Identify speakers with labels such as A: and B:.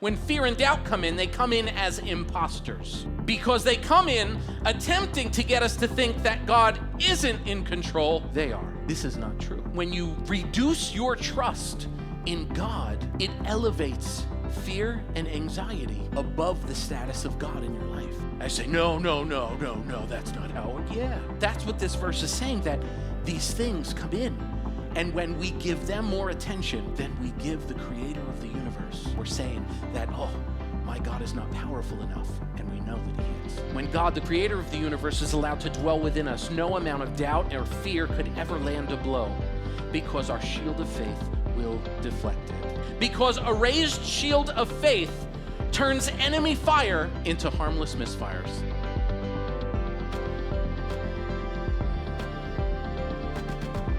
A: When fear and doubt come in, they come in as imposters, because they come in attempting to get us to think that God isn't in control. They are. This is not true. When you reduce your trust in God, it elevates fear and anxiety above the status of God in your life. I say, no, that's not how it, yeah. That's what this verse is saying, that these things come in. And when we give them more attention than we give the creator of the universe, we're saying that, oh, my God is not powerful enough, and we know that he is. When God, the creator of the universe, is allowed to dwell within us, no amount of doubt or fear could ever land a blow, because our shield of faith will deflect it. Because a raised shield of faith turns enemy fire into harmless misfires.